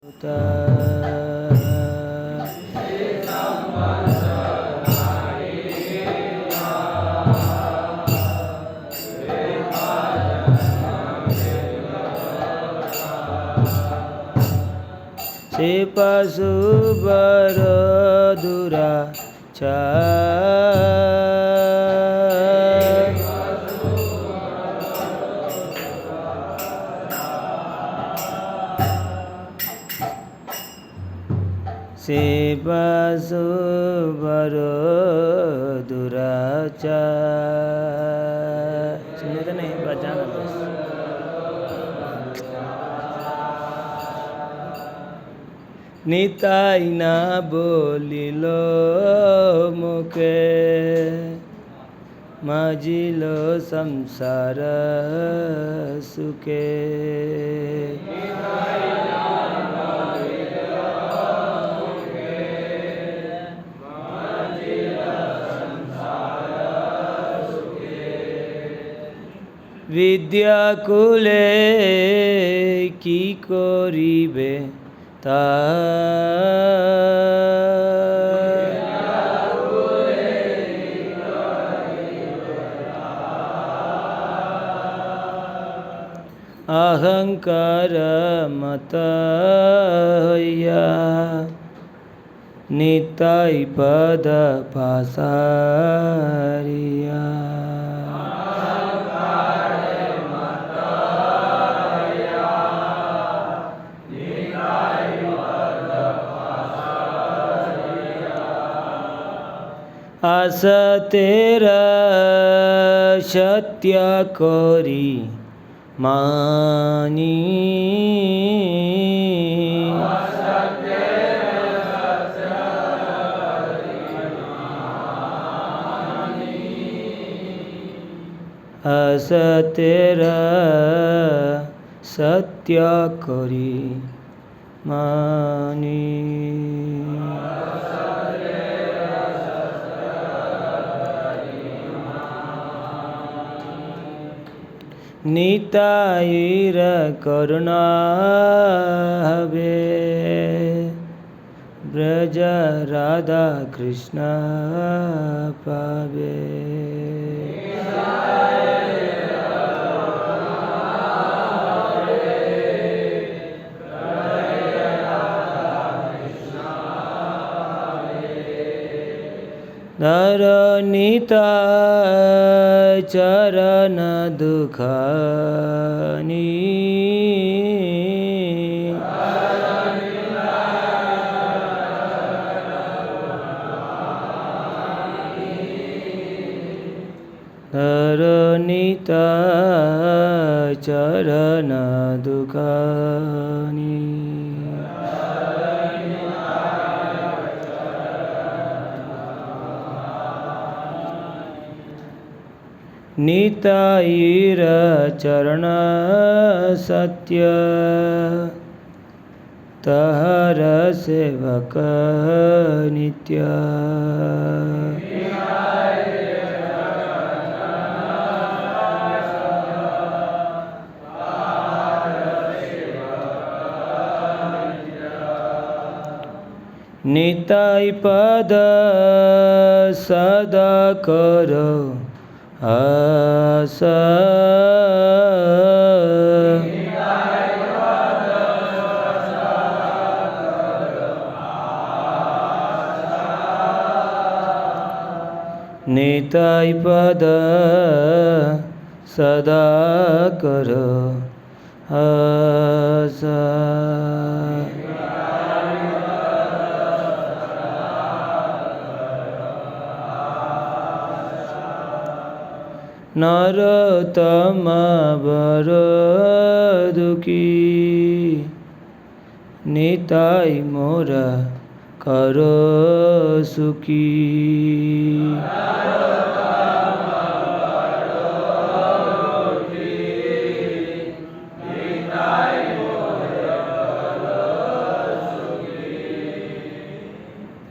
से पशुवर दुराचार से पशुवर दुराचार। सुने तो नहीं, बजाना बस। निताई ना बोलिलो मुखे मजिलो संसार सुखे। विद्याकुले की करिबे अहंकार मत हइया निताई पद पासारिया। आस तेरा सत्य करी मानी आस तेरा सत्य करी मानी। निताईर करुणा हवे ब्रज राधा कृष्ण पावे। निता चरण दुखानी निता चरण दुखानी। निताईर चरण सत्य तहर सेवक नित्य। निताई पद सदा करो आस निताई पद सदा करो आस। नरोत्तम वर दुखी निताई मोर करो सुखी।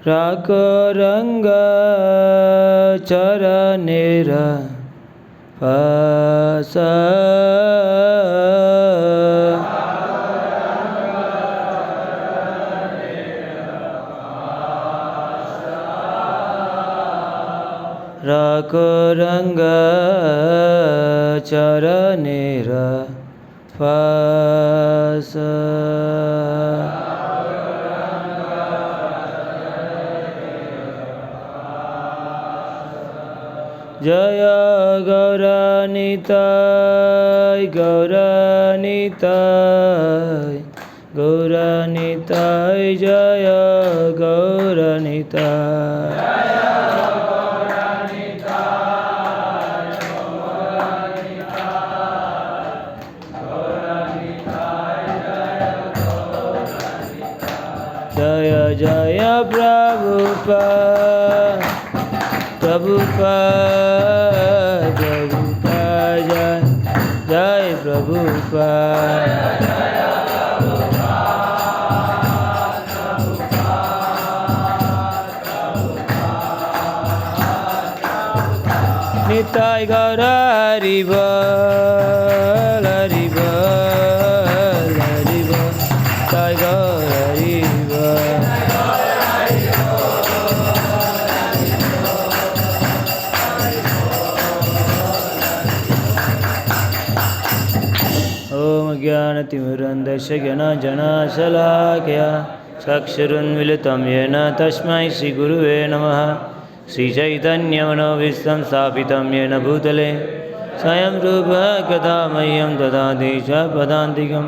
राख रंग चरणेर पास राको रंग चरणेर फास जय गौरानिताय गौरानिताय गौरानिताय जय गौरानिताय जय जय प्रभुपाद प्रभुपाद प्रभुपाद जय जय प्रभुपाद निताय गौर हरि बोल हरि बोल हरि बोल निताय गौर हरि बोल ओम ज्ञानतिमिरन्धस्य ज्ञानाञ्जनशलाकया चक्षुरुन्मिलितं येन तस्मै श्रीगुरुवे नमः श्रीचैतन्यमनोभीष्टं स्थापितं येन भूतले स्वयं रूपः कदा मह्यं ददाति च पदान्तिकं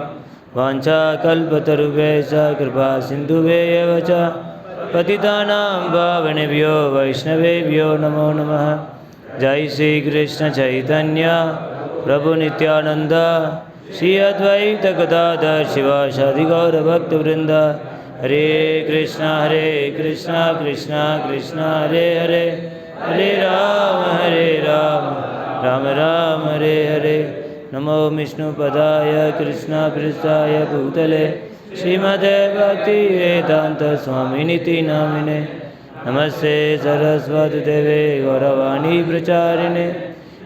वाञ्छाकल्पतरुभ्यश्च कृपासिन्धुभ्येव च पतितानां पावनेभ्यो वैष्णवेभ्यो नमो नमः। जय श्री कृष्ण चैतन्य प्रभु नित्यानंद श्री अद्वैत गदाधर शिवासादि गौरभक्तवृंद हरे कृष्णा कृष्णा कृष्णा हरे हरे हरे राम राम राम हरे हरे। नमो विष्णुपदाय कृष्ण पृष्ठाय भूतले श्रीमते भक्ति वेदांत स्वामिनिति नामिने नमस्ते सरस्वती देवे गौरवाणी प्रचारिणे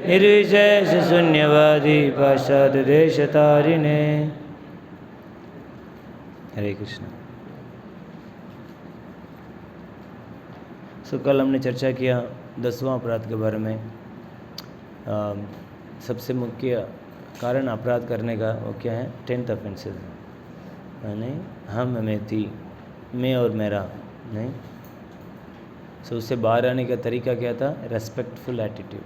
निर्विशेष शून्यवादी पाश्चात्य देशतारिणे। हरे कृष्ण। सो कल हमने चर्चा किया 10वां अपराध के बारे में। सबसे मुख्य कारण अपराध करने का वो क्या है? 10th ऑफेंसेस, यानी हम मैं थी, मैं और मेरा नहीं। सो उससे बाहर आने का तरीका क्या था? Respectful attitude.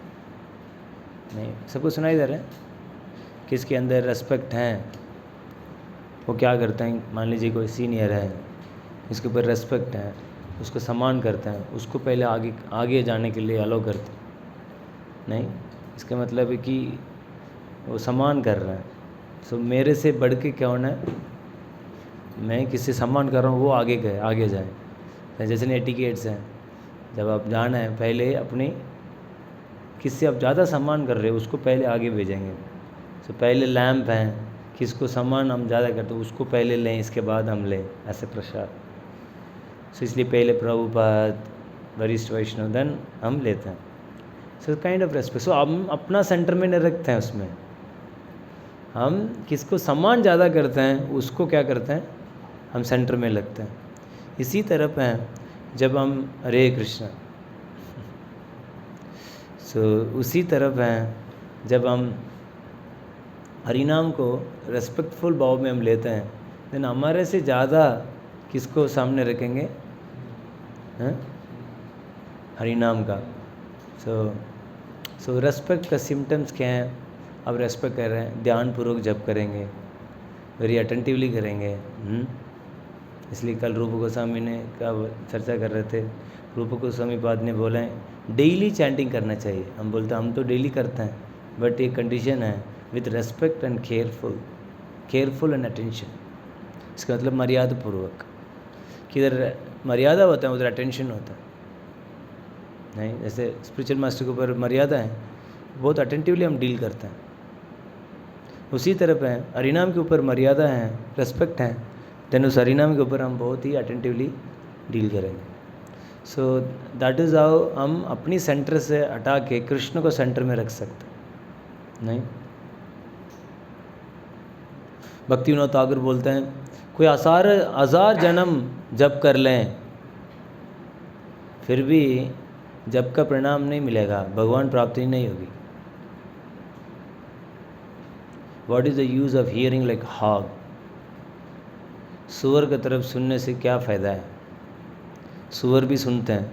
नहीं, सबको सुनाई दे रहा है? किसके अंदर रेस्पेक्ट है वो क्या करते हैं? मान लीजिए कोई सीनियर है, इसके ऊपर रेस्पेक्ट है, उसको सम्मान करते हैं, उसको पहले आगे जाने के लिए अलाउ करते हैं। नहीं, इसका मतलब है कि वो सम्मान कर रहे हैं। सो मेरे से बढ़ के कौन है? मैं किसी सम्मान कर रहा हूँ, वो आगे जाए। जैसे एटिकेट्स हैं, जब आप जाना है पहले अपनी किससे आप ज़्यादा सम्मान कर रहे हो उसको पहले आगे भेजेंगे। सो पहले लैंप हैं, किसको सम्मान हम ज़्यादा करते हो उसको पहले लें, इसके बाद हम लें, ऐसे प्रसाद। सो इसलिए पहले प्रभुपाद वरिष्ठ वैष्णव धन हम लेते हैं। So kind of respect. So हम अपना सेंटर में नहीं रखते हैं, उसमें हम किसको सम्मान ज़्यादा करते हैं उसको क्या करते हैं? हम सेंटर में लगते हैं। इसी तरफ हैं जब हम हरे कृष्ण, सो उसी तरफ हैं जब हम हरिनाम को रेस्पेक्टफुल भाव में हम लेते हैं, देन हमारे से ज़्यादा किसको सामने रखेंगे? हरिनाम का। सो रेस्पेक्ट का सिम्टम्स क्या हैं? अब रेस्पेक्ट कर रहे हैं, ध्यानपूर्वक जप करेंगे, वेरी अटेंटिवली करेंगे। इसलिए कल रूप गोस्वामी ने क्या चर्चा कर रहे थे, रूप गोस्वामी पाद ने बोला है डेली चैंटिंग करना चाहिए। हम बोलते हैं हम तो डेली करते हैं, बट एक कंडीशन है, with respect and careful and attention. इसका मतलब मर्यादा पूर्वक। किधर मर्यादा होता है उधर अटेंशन होता है। नहीं, जैसे स्पिरिचुअल मास्टर के ऊपर मर्यादा है, बहुत अटेंटिवली हम डील करते हैं। उसी तरफ है हरिनाम के ऊपर मर्यादा है, रेस्पेक्ट है, देन उस हरिनाम के ऊपर हम बहुत ही अटेंटिवली डील करेंगे। सो दैट इज़ हाउ हम अपनी सेंटर से हटा के कृष्ण को सेंटर में रख सकते हैं। नहीं, भक्ति विनोद ठाकुर बोलते हैं कोई हजार जन्म जप कर लें फिर भी जब का परिणाम नहीं मिलेगा, भगवान प्राप्ति नहीं होगी। What is the use of hearing like hog? सुअर की तरफ सुनने से क्या फ़ायदा है? सुअर भी सुनते हैं,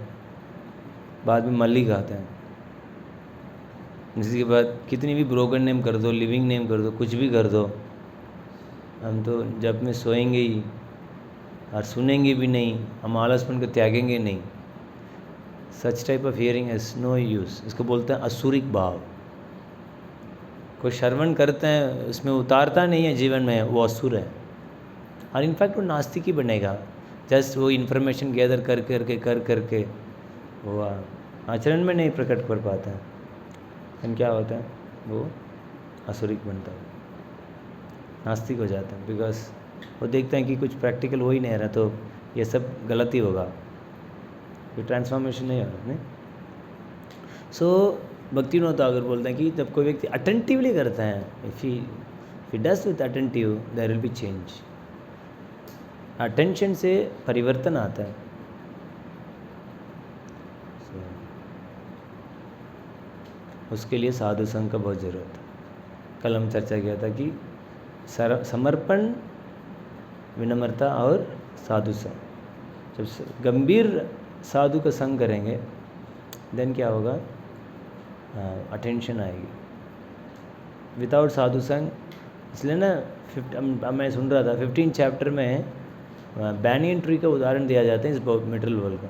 बाद में मल्ली खाते हैं। इसके बाद कितनी भी ब्रोकन नेम कर दो, लिविंग नेम कर दो, कुछ भी कर दो, हम तो जब में सोएंगे ही और सुनेंगे भी नहीं, हम आलसपन को त्यागेंगे नहीं। Such type of hearing is no use. इसको बोलते हैं असुरिक भाव। कोई श्रवण करते हैं, उसमें उतारता नहीं है जीवन में, वो असुर है। और इनफैक्ट वो नास्तिक ही बनेगा। जस्ट वो इन्फॉर्मेशन गैदर कर करके वो आचरण में नहीं प्रकट कर पाता है, लेकिन क्या होता है, वो असुरिक बनता है, नास्तिक हो जाता है। बिकॉज वो देखते हैं कि कुछ प्रैक्टिकल हो ही नहीं रहा, तो ये सब गलत ही होगा, ये ट्रांसफॉर्मेशन नहीं हो रहा। नहीं, सो भक्तिविनोद ठाकुर बोलते हैं कि जब कोई व्यक्ति अटेंटिवली करता है, if he does with attentive, there will be change. Attention से परिवर्तन आता है। उसके लिए साधु संघ का बहुत ज़रूरत है। कल हम चर्चा किया था कि समर्पण, विनम्रता और साधु संग। जब गंभीर साधु का संग करेंगे, देन क्या होगा, अटेंशन आएगी। विदाउट साधु संग, इसलिए ना अब मैं सुन रहा था 15 चैप्टर में बैनियन ट्री का उदाहरण दिया जाता है इस मेटेरियल वर्ल्ड का।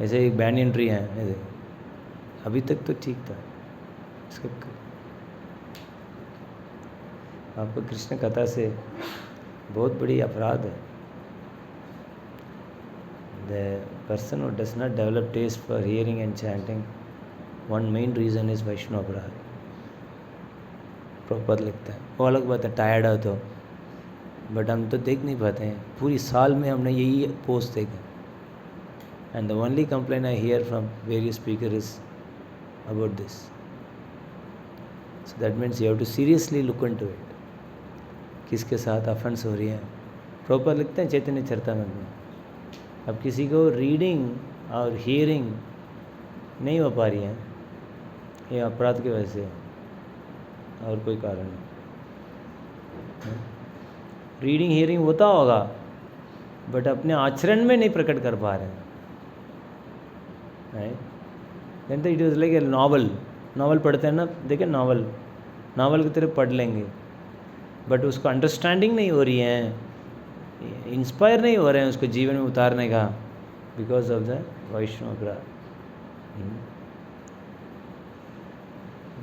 ऐसे एक बैनियन ट्री है, ऐसे अभी तक तो ठीक था, इसका आपको कृष्ण कथा से बहुत बड़ी अपराध है। The person who does not develop taste for hearing and chanting, one main reason is Vaishnava अपराध। प्रॉपर लिखता है। वो अलग बात है, टायर्ड हो तो, बट हम तो देख नहीं पाते हैं। पूरी साल में हमने यही पोस्ट देखा। And the only complain I hear from various speaker is about this. So that means you have to seriously look into it, किसके साथ अफेंस हो रही है। प्रॉपर लिखते हैं चैतन्य चरितामृत में। अब किसी को रीडिंग और हियरिंग नहीं हो पा रही है, ये अपराध की वजह से और कोई कारण नहीं। रीडिंग हियरिंग होता होगा, बट अपने आचरण में नहीं प्रकट कर पा रहे हैं। देन तो it was like a novel पढ़ते हैं ना, देखिए नॉवल की तरह पढ़ लेंगे, बट उसको अंडरस्टैंडिंग नहीं हो रही है, इंस्पायर नहीं हो रहे हैं उसको जीवन में उतारने का, बिकॉज ऑफ द वैष्णव अपराध।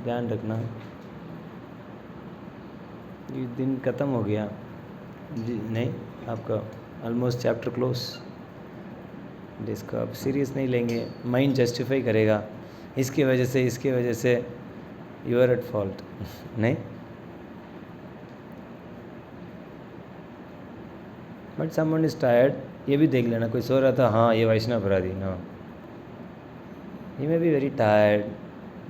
ध्यान रखना। ये दिन ख़त्म हो गया जी, नहीं आपका ऑलमोस्ट चैप्टर क्लोज। इसका आप सीरियस नहीं लेंगे, माइंड जस्टिफाई करेगा, इसकी वजह से यू आर एट फॉल्ट। नहीं, बट समवन इज टायर्ड, ये भी देख लेना। कोई सो रहा था, हाँ ये वैष्णव अपराधी, हाँ ये में भी वेरी टायर्ड,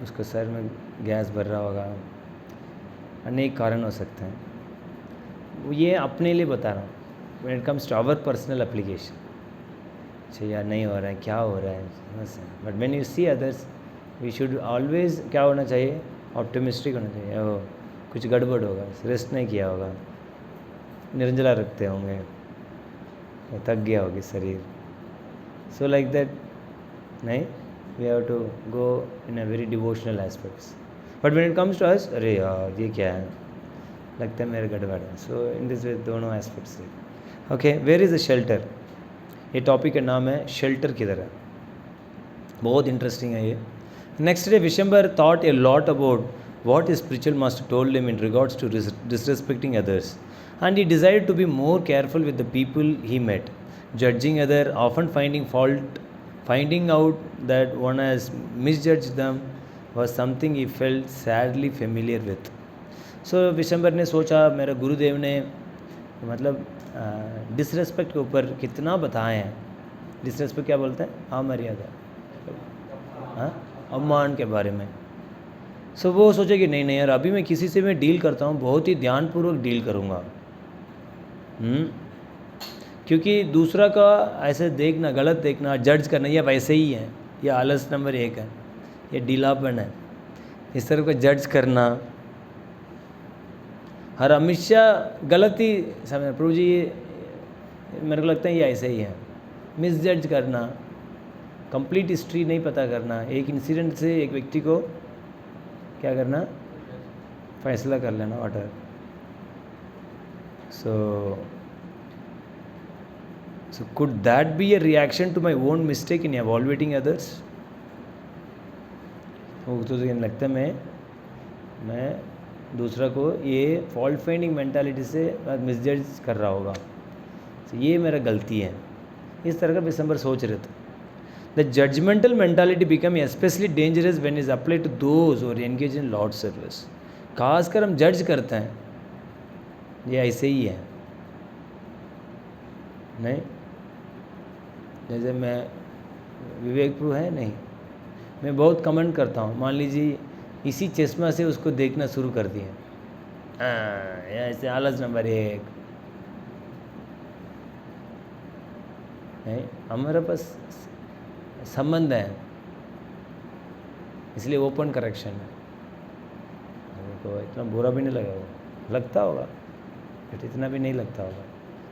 उसको सर में गैस भर रहा होगा, अनेक कारण हो सकते हैं। ये अपने लिए बता रहा हूँ, when it comes to our personal application. अच्छा यार नहीं हो रहा है, क्या हो रहा है, but when you see others, we should always क्या होना चाहिए, ऑप्टिमिस्टिक होना चाहिए। ओह कुछ गड़बड़ होगा, रेस्ट नहीं किया होगा, निर्जला रखते होंगे, थक गया होगी शरीर, सो लाइक दैट। नहीं, we have to go in a very devotional aspects. But when it comes to us, अरे यार ये क्या है, लगता है मेरे गड़बड़ है। सो इन दिस वे दोनों aspects. Okay, where is the shelter? ये टॉपिक का नाम है शेल्टर की तरह। बहुत इंटरेस्टिंग है ये। Next day Vishambar thought a lot about what his spiritual master told him in regards to disrespecting others, and he decided to be more careful with the people he met, judging other, often finding fault, finding out that one has misjudged them was something he felt sadly familiar with. So Vishambar ने सोचा, मेरे गुरुदेव ने मतलब disrespect के ऊपर कितना बताए हैं। डिसरेस्पेक्ट क्या बोलते हैं? अमर्यादा, हाँ, अवमान के बारे में। सो वो सोचे कि नहीं यार, अभी मैं किसी से मैं डील करता हूँ, बहुत ही ध्यानपूर्वक डील करूँगा, क्योंकि दूसरा का ऐसे देखना, गलत देखना, जज करना, ये वैसे ही है। ये आलस नंबर 1 है, ये ढीलापन है, इस तरह को जज करना। हर हमेशा गलत ही समझ, प्रभु जी ये मेरे को लगता है ये ऐसे ही है, मिस जज करना, कंप्लीट हिस्ट्री नहीं पता करना, एक इंसिडेंट से एक व्यक्ति को क्या करना, फैसला कर लेना order. So could that be a reaction to my own mistake in evaluating others? तो लगता है मैं दूसरा को ये फॉल्ट फाइंडिंग मेंटालिटी से मिसजज कर रहा होगा, तो ये मेरा गलती है, इस तरह का दिसंबर सोच रहे थे। The judgemental mentality become especially dangerous when is apply to those और एंगेज इन लॉर्ड सर्विस। खासकर हम जज करते हैं, ये ऐसे ही है नहीं। जैसे मैं विवेक प्रभु है नहीं, मैं बहुत कमेंट करता हूँ, मान लीजिए इसी चश्मा से उसको देखना शुरू कर दिया, ऐसे आलस नंबर 1 नहीं। हमारे पास संबंध है, इसलिए ओपन करेक्शन है। तो इतना बुरा भी नहीं लगा होगा, लगता होगा बट इतना भी नहीं लगता होगा।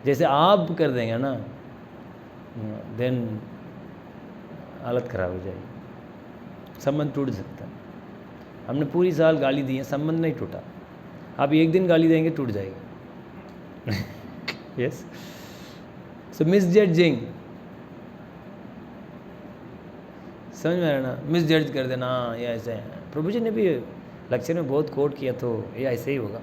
जैसे आप कर देंगे ना, देन हालत ख़राब हो जाएगी, संबंध टूट सकता है। हमने पूरी साल गाली दी है, संबंध नहीं टूटा, आप एक दिन गाली देंगे टूट जाएगी। यस, सो मिस जजिंग, समझ में आ रहा ना, मिस जज कर देना, ये ऐसे है। प्रभु जी ने भी लेक्चर में बहुत कोट किया, तो ये ऐसे ही होगा।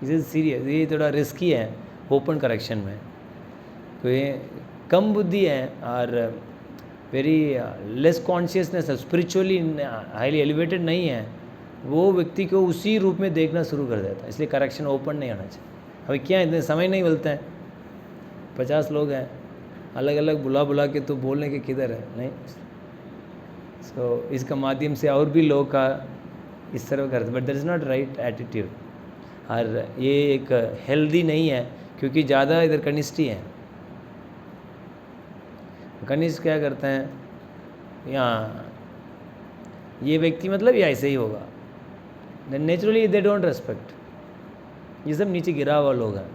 इज सीरियस, ये थोड़ा रिस्की है ओपन करेक्शन में। कोई कम बुद्धि है और वेरी लेस कॉन्शियसनेस है, स्पिरिचुअली हाईली एलिवेटेड नहीं है, वो व्यक्ति को उसी रूप में देखना शुरू कर देता है। इसलिए करेक्शन ओपन नहीं आना चाहिए। अभी क्या है, इतने समय नहीं मिलता है, 50 लोग हैं, अलग अलग बुला के तो बोलने के किधर है नहीं। सो इसका माध्यम से और भी लोग का इस तरह करते, but that is not right attitude, और ये एक हेल्दी नहीं है, क्योंकि ज़्यादा इधर कनिष्ठी है। कनिष्ठ क्या करते हैं, यहाँ ये व्यक्ति मतलब ये ऐसे ही होगा, नेचुरली दे डोंट रेस्पेक्ट, ये सब नीचे गिरा हुआ लोग हैं,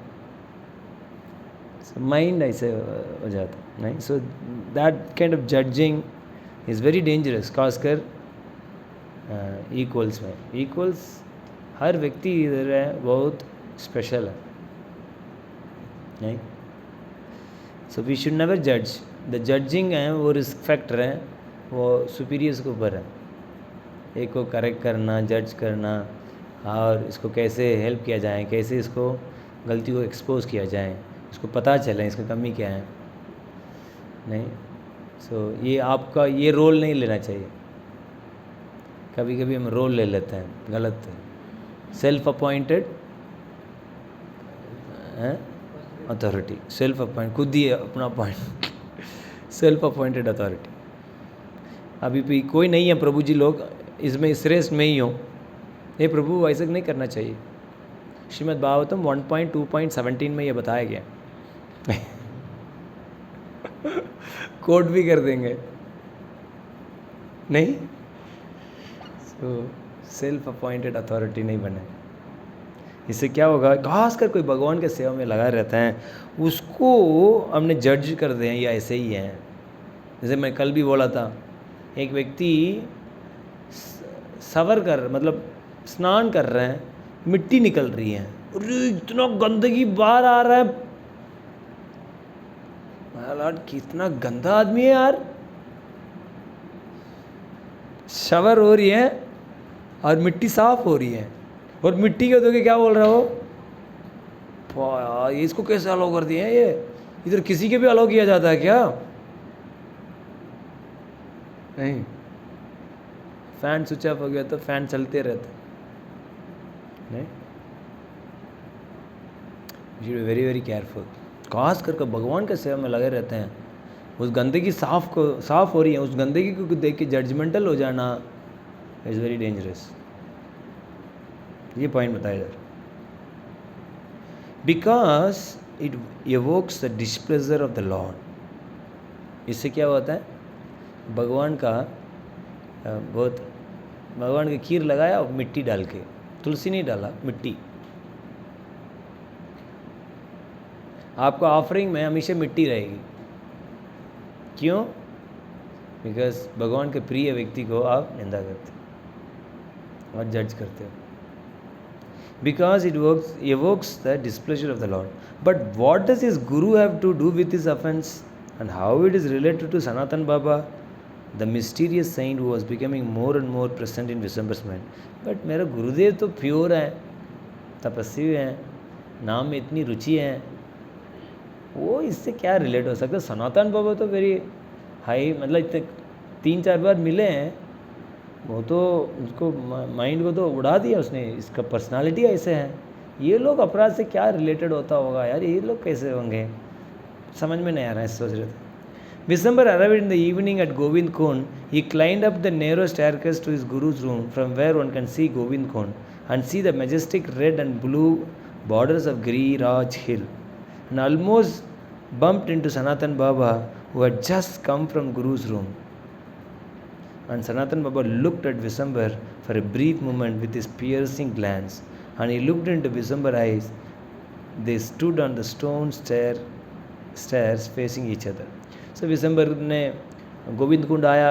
माइंड ऐसे हो जाता नहीं। So that kind of judging is very dangerous, खासकर इक्वल्स में। इक्वल्स हर व्यक्ति इधर है बहुत स्पेशल है नहीं। सो वी शुड नेवर जज, द जजिंग है वो रिस्क फैक्टर है, वो सुपीरियर्स के ऊपर है। एक को करेक्ट करना, जज करना, और इसको कैसे हेल्प किया जाए, कैसे इसको गलती को एक्सपोज किया जाए, इसको पता चले इसकी कमी क्या है नहीं। सो ये आपका ये रोल नहीं लेना चाहिए। कभी कभी हम रोल ले लेते हैं, गलत है। Self appointed authority, self appoint, खुद ही अपना अपॉइंट, सेल्फ अपॉइंटेड अथॉरिटी। अभी भी कोई नहीं है प्रभु जी, लोग इसमें श्रेष्ठ में ही हो, ये प्रभु ऐसा नहीं करना चाहिए। श्रीमद् भागवतम 1.2.17 में ये बताया गया। कोट भी कर देंगे नहीं। सो सेल्फ अपॉइंटेड अथॉरिटी नहीं बने। इससे क्या होगा, खासकर कोई भगवान के सेवा में लगा रहता है, उसको हमने जज कर दें या ऐसे ही है। जैसे मैं कल भी बोला था, एक व्यक्ति सवर कर मतलब स्नान कर रहे हैं, मिट्टी निकल रही है, अरे इतना गंदगी बाहर आ रहा है, यार कितना गंदा आदमी है यार। शवर हो रही है और मिट्टी साफ हो रही है, और मिट्टी के धोके क्या बोल रहा हो, यार ये इसको कैसे अलाउ कर दिए हैं, ये इधर किसी के भी अलाउ किया जाता है क्या? नहीं, फैन स्विच ऑफ हो गया तो फैन चलते रहते नहीं। You very very careful. खास करके भगवान के सेवा में लगे रहते हैं, उस गंदगी साफ हो रही है, उस गंदगी को देख के जजमेंटल हो जाना इज़ वेरी डेंजरस। ये पॉइंट बताया जा रहा है। Because it evokes the displeasure of the lord. इससे क्या होता है, भगवान का बहुत भगवान की खीर लगाया और मिट्टी डाल के, तुलसी नहीं डाला, मिट्टी। आपका ऑफरिंग में हमेशा मिट्टी रहेगी। क्यों? बिकॉज भगवान के प्रिय व्यक्ति को आप निंदा करते हो और जज करते हो। Because it evokes the displeasure of the Lord. But what does his guru have to do with his offense, and how it is related to Sanatan Baba, the mysterious saint who was becoming more and more present in Visambar's mind? But मेरा गुरुदेव तो pure है, तपस्वी हैं, नाम में इतनी रुचि है, वो इससे क्या रिलेट हो सकता है? सनातन बाबा तो वेरी हाई, मतलब इतने 3-4 बार मिले हैं, वो तो उसको माइंड को तो उड़ा दिया उसने, इसका पर्सनालिटी ऐसे है। ये लोग अपराध से क्या रिलेटेड होता होगा यार, ये लोग कैसे होंगे, समझ में नहीं आ रहा है, सोच रहे थे। Visambar arrived in the evening at Govind Kund. He climbed up the narrow staircase to his guru's room, from where one can see Govind Kund and see the majestic red and blue borders of Giriraj Hill, and almost bumped into Sanatan Baba, who had just come from Guru's room. And Sanatan Baba looked at Visambar for a brief moment with his piercing glance, and he looked into Visambar's eyes. They stood on the stone stairs facing each other. So Vishambar ने गोविंद कुंड आया,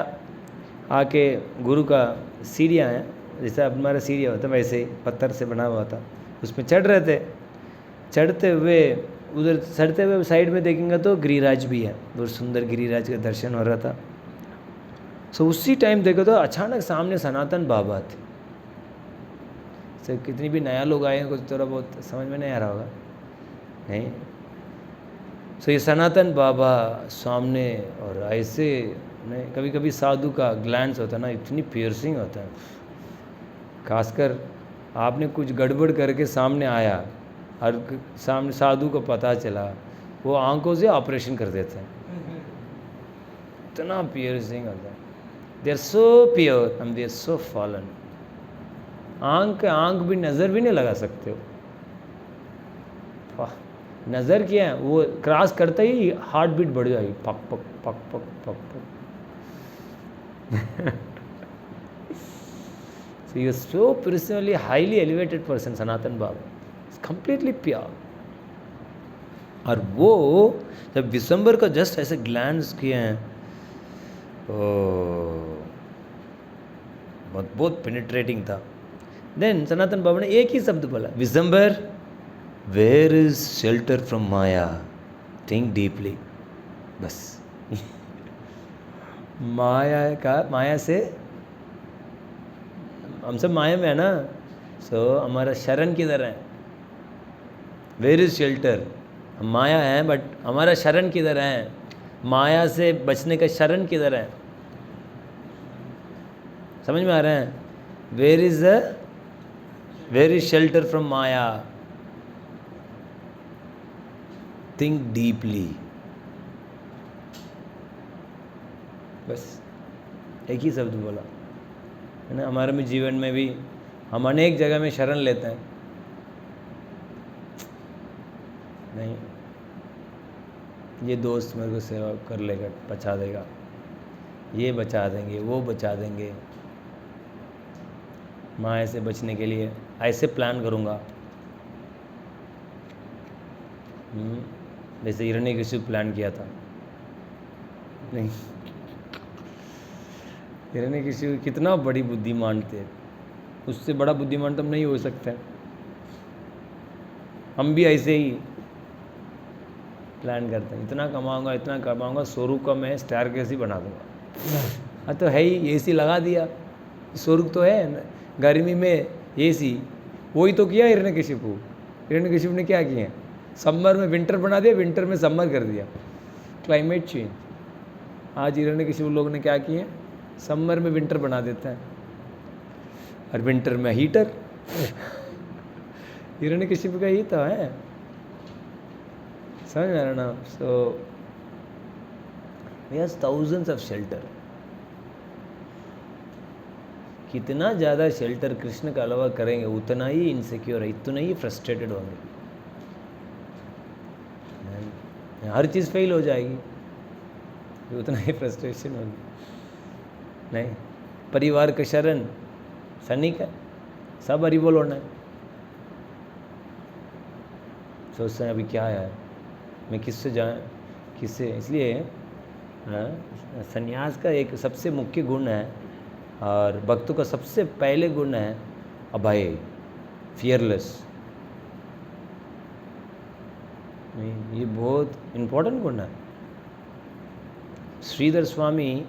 आके गुरु का सीढ़ियाँ हैं, जैसे अब हमारा सीढ़ियाँ होता है वैसे ही पत्थर से बना हुआ था, उसमें चढ़ रहे थे। चढ़ते हुए उधर चढ़ते हुए साइड में देखेंगे तो गिरिराज भी है, वो सुंदर गिरिराज का दर्शन हो रहा था। सो उसी टाइम देखो तो अचानक सामने सनातन बाबा थे। सो कितनी भी नया लोग आए हैं, कुछ थोड़ा बहुत समझ में नहीं आ रहा होगा, नहीं। सो ये सनातन बाबा सामने, और ऐसे नहीं, कभी कभी साधु का ग्लैंस होता है ना, इतनी पियर्सिंग होता है, खासकर आपने कुछ गड़बड़ करके सामने आया और सामने साधु को पता चला, वो आंखों से ऑपरेशन कर देते हैं, इतना पियर्सिंग होता है। They are so pure and they are so fallen. आंख भी नज़र भी नहीं लगा सकते हो। नज़र क्या है, वो क्रॉस करते ही हार्ट बीट बढ़ जाएगी, पक पक पक पक पक पक। So you are so personally highly elevated person, Sanatan Baba, completely pure। और वो जब विशंबर का जस्ट ऐसे ग्लैंस किए हैं, बहुत पेनिट्रेटिंग था। देन सनातन बाबा ने एक ही शब्द बोला, Vishambhar, where is shelter from maya, think deeply. बस माया से हम सब माया में है ना, सो हमारा शरण किधर है? वेयर इज शेल्टर, हम माया है बट हमारा शरण किधर है? माया से बचने का शरण किधर है? समझ में आ रहा है? Where is shelter from maya, think deeply. बस एक ही शब्द बोला है ना। हमारे में जीवन में भी हम अनेक जगह में शरण लेते हैं, नहीं ये दोस्त मेरे को सेवा कर लेगा, बचा देगा, ये बचा देंगे, वो बचा देंगे, माया से बचने के लिए ऐसे प्लान करूँगा। जैसे हिरण्यकशिपु प्लान किया था, नहीं हिरण्यकशिपु कितना बड़ी बुद्धिमान थे, उससे बड़ा बुद्धिमान तो हम नहीं हो सकते। हम भी ऐसे ही प्लान करते हैं, इतना कमाऊंगा, स्वरूप का मैं स्टारकेस ही बना दूंगा। हाँ तो है ही, एसी लगा दिया, स्वरूप तो है, गर्मी में एसी, वही तो किया हिरण्यकशिपु। हिरण्यकशिपु ने क्या किया? समर में विंटर बना दिया, विंटर में समर कर दिया, क्लाइमेट चेंज। आज हिरण्यकशिपु लोग ने क्या किए? समर में विंटर बना देते हैं और विंटर में हीटर। हिरण्यकशिपु का ही तो है, समझ में आ रहा ना। So we have thousands of shelter. कितना ज़्यादा शेल्टर कृष्ण का अलावा करेंगे उतना ही इनसिक्योर है, इतना ही फ्रस्ट्रेटेड होंगे, हर चीज़ फेल हो जाएगी, उतना ही फ्रस्ट्रेशन होगी। नहीं, परिवार का शरण सनी का, सब हरि बोल होना है। सोचते हैं अभी क्या है, मैं किससे जाऊँ, किससे, इसलिए संन्यास का एक सबसे मुख्य गुण है और भक्तों का सबसे पहले गुण है अभय, फियरलेस। ये बहुत इम्पोर्टेंट गुण है। श्रीधर स्वामी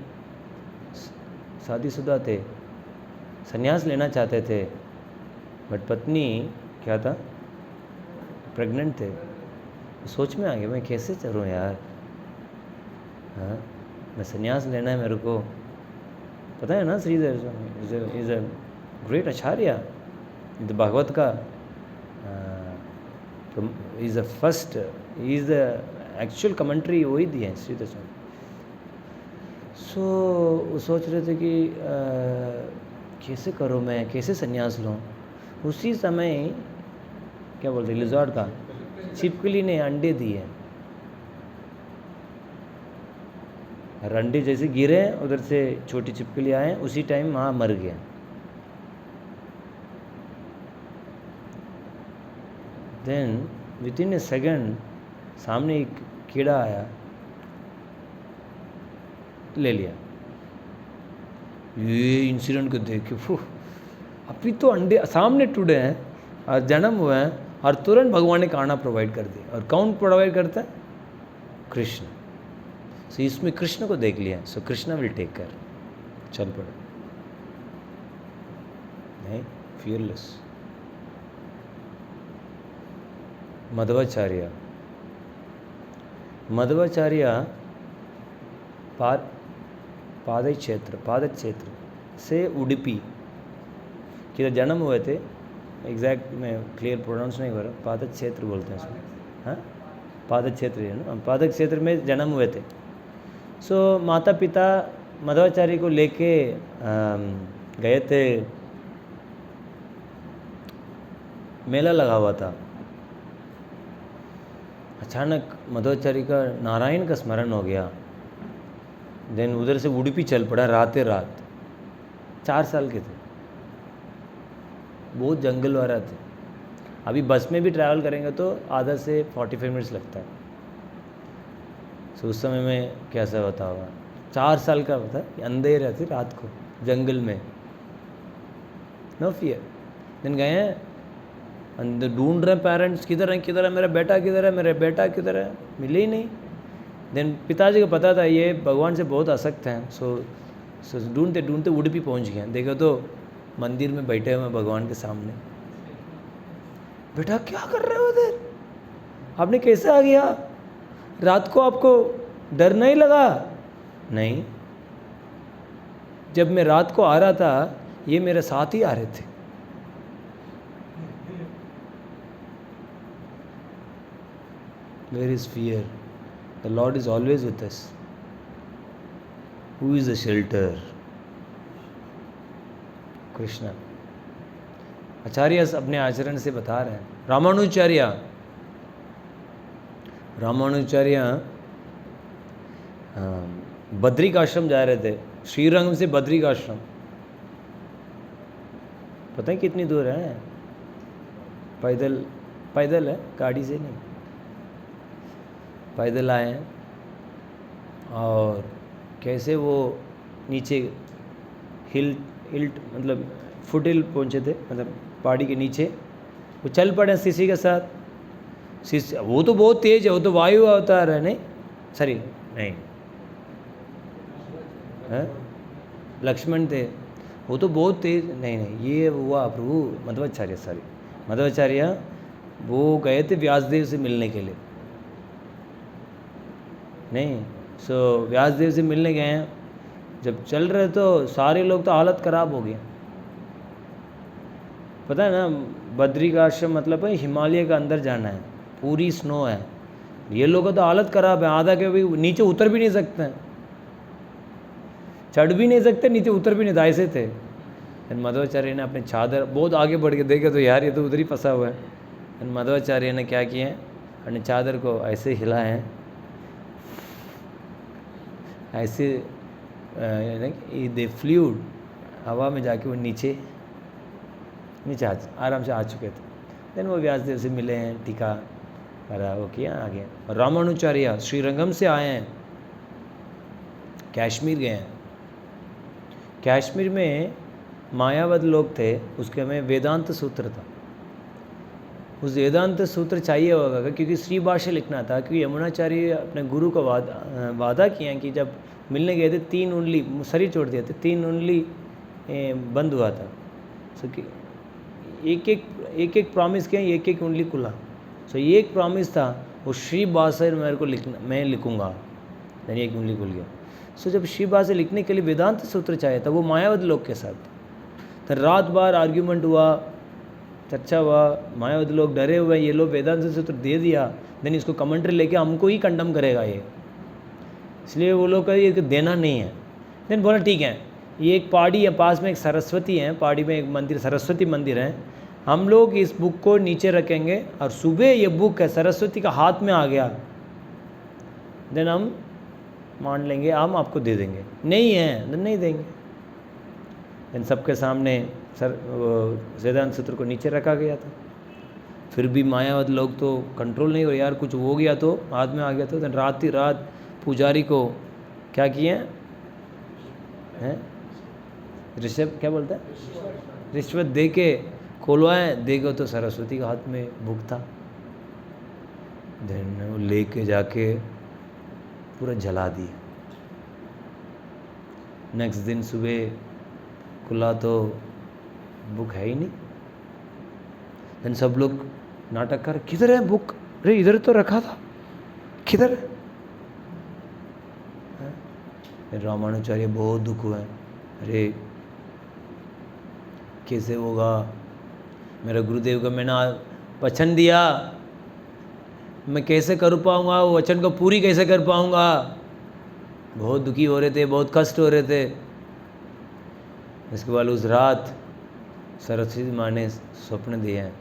शादीशुदा थे, संन्यास लेना चाहते थे, बट पत्नी क्या था, प्रेग्नेंट थे। सोच में आ गया मैं कैसे चलूँ यार, हाँ मैं संन्यास लेना है मेरे को। पता है ना Shridhar Swami is a great आचार्य, भागवत का is the first, is the actual commentary वही दिए हैं श्रीधर स्वामी। वो सोच रहे थे कि कैसे करूँ मैं, कैसे संन्यास लूँ। उसी समय क्या बोलते हैं लिजॉर्ड का छिपकली ने अंडे दिए, और अंडे जैसे गिरे उधर से छोटी छिपकली आए, उसी टाइम वहाँ मर गया। Then within a second सामने एक कीड़ा आया, ले लिया। ये इंसिडेंट को देख के अभी तो अंडे सामने टूटे हैं और जन्म हुए हैं, और तुरंत भगवान ने खाना प्रोवाइड कर दिया। और कौन प्रोवाइड करता है, कृष्ण। सो इसमें कृष्ण को देख लिया, सो कृष्ण विल टेक केयर, चल पड़े। नहीं, फियरलेस। मध्वाचार्य, मध्वाचार्य पादक्षेत्र से उडुपी किधर जन्म हुए थे, एग्जैक्ट मैं क्लियर प्रोनाउंस नहीं कर रहा, पादक्षेत्र बोलते हैं उसमें, हाँ पादक्षेत्र है ना, पादक्षेत्र में जन्म हुए थे। सो माता पिता मध्वाचार्य को लेके गए थे, मेला लगा हुआ था। अचानक मध्वाचार्य का नारायण का स्मरण हो गया। देन उधर से उडुपी चल पड़ा रात 4 साल के थे, बहुत जंगल वाला थे। अभी बस में भी ट्रैवल करेंगे तो आधा से 45 मिनट्स लगता है। सो उस समय में कैसा होता होगा, 4 साल का होता है, अंधेरे थे रात को जंगल में, नो फियर। दिन गए हैं अंदर, ढूंढ रहे पेरेंट्स, किधर है मेरा बेटा, किधर है, मिले ही नहीं। देन पिताजी को पता था ये भगवान से बहुत आसक्त हैं। सो ढूंढते ढूंढते उडुपी पहुंच गए। देखो तो मंदिर में बैठे हुए भगवान के सामने। बेटा क्या कर रहे हो उधर, आपने कैसे आ गया, रात को आपको डर नहीं लगा? नहीं, जब मैं रात को आ रहा था ये मेरे साथ ही आ रहे थे। Where is fear? The Lord is always with us. Who is the shelter? Krishna. आचार्य अपने आचरण से बता रहे हैं। रामानुचार्य बद्रिक आश्रम जा रहे थे, श्रीरंग से बद्रिक आश्रम पता है कितनी दूर है? पैदल है, गाड़ी से नहीं, पैदल आए हैं। और कैसे वो नीचे हिल मतलब फुट हिल पहुँचे थे, मतलब पहाड़ी के नीचे वो चल पड़े शिष्य के साथ। शिष्य वो तो बहुत तेज है, वो तो वायु अवतार है, नहीं सॉरी नहीं है, लक्ष्मण थे, वो तो बहुत तेज, नहीं ये हुआ प्रभु मध्वाचार्य वो गए थे व्यासदेव से मिलने के लिए। नहीं, सो व्यासदेव से मिलने गए हैं, जब चल रहे तो सारे लोग तो हालत ख़राब हो गया। पता है ना, बद्रिक आश्रम मतलब है हिमालय का अंदर जाना है, पूरी स्नो है। ये लोगों का तो हालत ख़राब है, आधा के भी नीचे उतर भी नहीं सकते हैं, चढ़ भी नहीं सकते, नीचे उतर भी नहीं, ऐसे थे। मध्वाचार्य ने अपने चादर बहुत आगे बढ़ के देखे तो यार ये तो उधर ही फंसा हुआ है। मध्वाचार्य ने क्या किए, अपने चादर को ऐसे हिलाए, ऐसे दे फ्लू, हवा में जाके वो नीचे आराम से आ चुके थे। देन वो व्यासदेव से मिले हैं, टीका करा, वो किया, आ गए। रामानुचार्य श्रीरंगम से आए हैं, कश्मीर गए हैं। कश्मीर में मायावत लोग थे, उसके में वेदांत सूत्र था। उस वेदांत सूत्र चाहिए होगा क्योंकि श्री भाष्य लिखना था, क्योंकि यमुनाचार्य अपने गुरु को वादा किया कि जब मिलने गए थे 3 उंगली शरीर छोड़ दिए थे, 3 उंगली बंद हुआ था। सो कि एक प्रॉमिस किया, एक उंगली खुला। सो ये एक प्रॉमिस था, वो श्री भाष्य मेरे को लिखना, मैं लिखूँगा, यानी एक उंगली खुल गया। सो जब श्री भाष्य लिखने के लिए वेदांत सूत्र चाहिए था, वो मायावत लोग के साथ। तो रात भर आर्ग्यूमेंट हुआ, चर्चा हुआ, मायावत लोग डरे हुए, ये लोग वेदांत सूत्र दे दिया, देन इसको कमेंट्री लेके हमको ही कंडम करेगा ये, इसलिए वो लोग का ये देना नहीं है। देन बोला ठीक है, ये एक पहाड़ी है, पास में एक सरस्वती है, पहाड़ी में एक मंदिर, सरस्वती मंदिर है, हम लोग इस बुक को नीचे रखेंगे और सुबह ये बुक है सरस्वती का हाथ में आ गया, देन हम मान लेंगे, हम आपको दे देंगे। नहीं है, देन नहीं देंगे। देन सबके सामने वेदांत सूत्र को नीचे रखा गया था। फिर भी मायावत लोग तो कंट्रोल नहीं हो, यार कुछ हो गया तो, हाथ में आ गया तो। देन रात ही रात पुजारी को क्या किए हैं, ऋषभ क्या बोलता है, रिश्वत दे के खोलवाए, देखो तो सरस्वती के हाथ में बुक था। देन वो लेके जाके पूरा जला दिया। नेक्स्ट दिन सुबह खुला तो बुक है ही नहीं। देन सब लोग नाटक कर, किधर है बुक, अरे इधर तो रखा था, किधर है? रामानुचार्य बहुत दुख हुआ है, अरे कैसे होगा, मेरे गुरुदेव का मैंने वचन दिया, मैं कैसे कर पाऊँगा, वो वचन को पूरी कैसे कर पाऊँगा। बहुत दुखी हो रहे थे, बहुत कष्ट हो रहे थे। इसके बाद उस रात सरस्वती माँ ने स्वप्न दिए हैं,